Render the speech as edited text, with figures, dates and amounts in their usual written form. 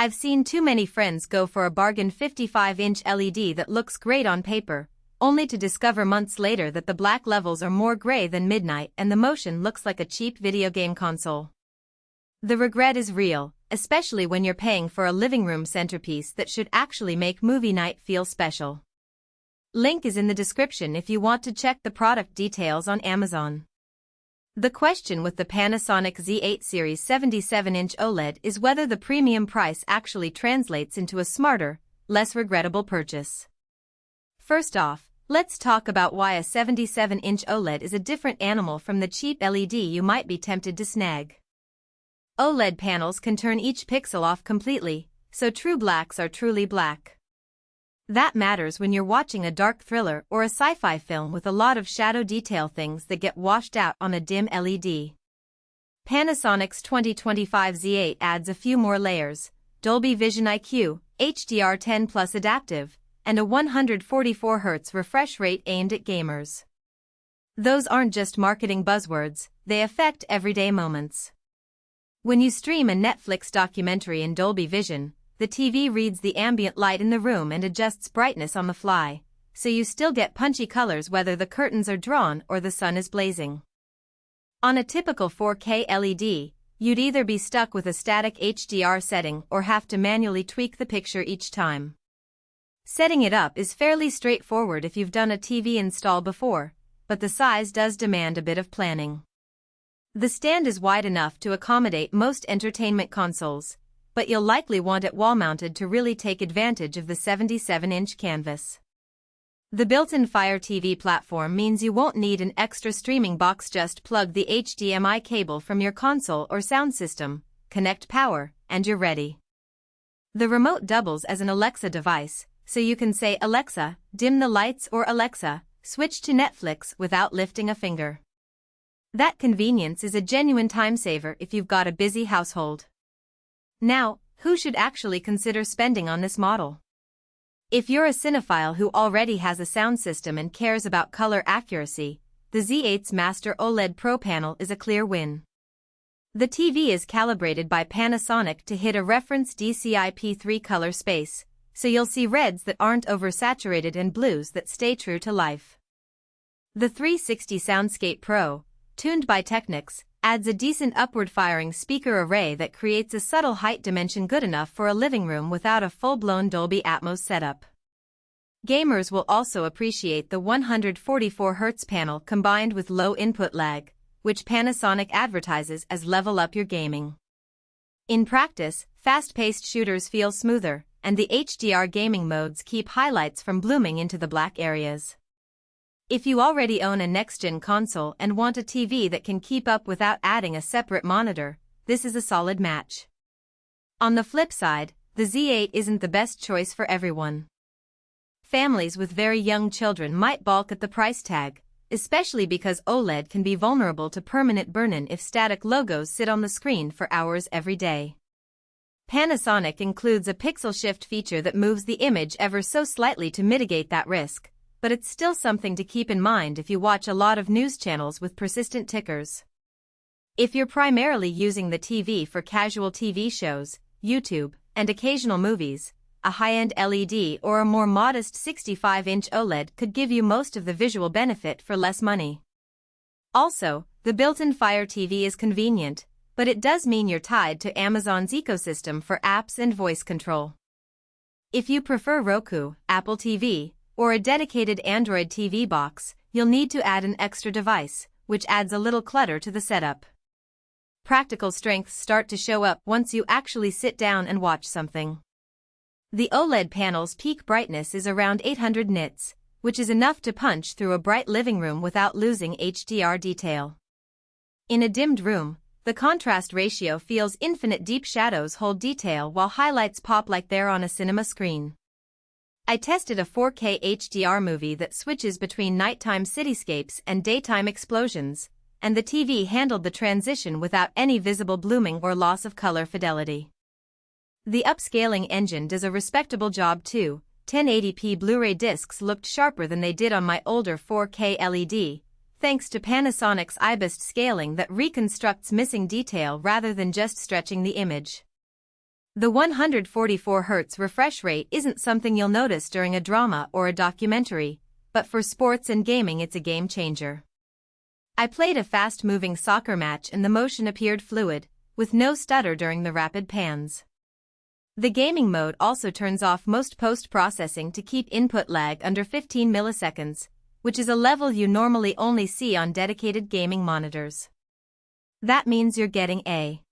I've seen too many friends go for a bargain 55-inch LED that looks great on paper, only to discover months later that the black levels are more gray than midnight and the motion looks like a cheap video game console. The regret is real, especially when you're paying for a living room centerpiece that should actually make movie night feel special. Link is in the description if you want to check the product details on Amazon. The question with the Panasonic Z8 series 77-inch OLED is whether the premium price actually translates into a smarter, less regrettable purchase. First off, let's talk about why a 77-inch OLED is a different animal from the cheap LED you might be tempted to snag. OLED panels can turn each pixel off completely, so true blacks are truly black. That matters when you're watching a dark thriller or a sci-fi film with a lot of shadow detail, things that get washed out on a dim LED. Panasonic's 2025 Z8 adds a few more layers: Dolby Vision IQ, HDR10 Plus adaptive, and a 144Hz refresh rate aimed at gamers. Those aren't just marketing buzzwords, they affect everyday moments. When you stream a Netflix documentary in Dolby Vision, the TV reads the ambient light in the room and adjusts brightness on the fly, so you still get punchy colors whether the curtains are drawn or the sun is blazing. On a typical 4K LED, you'd either be stuck with a static HDR setting or have to manually tweak the picture each time. Setting it up is fairly straightforward if you've done a TV install before, but the size does demand a bit of planning. The stand is wide enough to accommodate most entertainment consoles, but you'll likely want it wall-mounted to really take advantage of the 77-inch canvas. The built-in Fire TV platform means you won't need an extra streaming box, just plug the HDMI cable from your console or sound system, connect power, and you're ready. The remote doubles as an Alexa device, so you can say, "Alexa, dim the lights," or "Alexa, switch to Netflix," without lifting a finger. That convenience is a genuine time saver if you've got a busy household. Now, who should actually consider spending on this model? If you're a cinephile who already has a sound system and cares about color accuracy, the Z8's Master OLED Pro panel is a clear win. The TV is calibrated by Panasonic to hit a reference DCI-P3 color space, so you'll see reds that aren't oversaturated and blues that stay true to life. The 360 Soundscape Pro, tuned by Technics, adds a decent upward-firing speaker array that creates a subtle height dimension good enough for a living room without a full-blown Dolby Atmos setup. Gamers will also appreciate the 144Hz panel combined with low input lag, which Panasonic advertises as level up your gaming. In practice, fast-paced shooters feel smoother, and the HDR gaming modes keep highlights from blooming into the black areas. If you already own a next-gen console and want a TV that can keep up without adding a separate monitor, this is a solid match. On the flip side, the Z8 isn't the best choice for everyone. Families with very young children might balk at the price tag, especially because OLED can be vulnerable to permanent burn-in if static logos sit on the screen for hours every day. Panasonic includes a pixel shift feature that moves the image ever so slightly to mitigate that risk, but it's still something to keep in mind if you watch a lot of news channels with persistent tickers. If you're primarily using the TV for casual TV shows, YouTube, and occasional movies, a high-end LED or a more modest 65-inch OLED could give you most of the visual benefit for less money. Also, the built-in Fire TV is convenient, but it does mean you're tied to Amazon's ecosystem for apps and voice control. If you prefer Roku, Apple TV, or a dedicated Android TV box, you'll need to add an extra device, which adds a little clutter to the setup. Practical strengths start to show up once you actually sit down and watch something. The OLED panel's peak brightness is around 800 nits, which is enough to punch through a bright living room without losing HDR detail. In a dimmed room, the contrast ratio feels infinite. Deep shadows hold detail while highlights pop like they're on a cinema screen. I tested a 4K HDR movie that switches between nighttime cityscapes and daytime explosions, and the TV handled the transition without any visible blooming or loss of color fidelity. The upscaling engine does a respectable job too. 1080p Blu-ray discs looked sharper than they did on my older 4K LED, thanks to Panasonic's IBIST scaling that reconstructs missing detail rather than just stretching the image. The 144Hz refresh rate isn't something you'll notice during a drama or a documentary, but for sports and gaming it's a game changer. I played a fast-moving soccer match and the motion appeared fluid, with no stutter during the rapid pans. The gaming mode also turns off most post-processing to keep input lag under 15 milliseconds, which is a level you normally only see on dedicated gaming monitors. That means you're getting a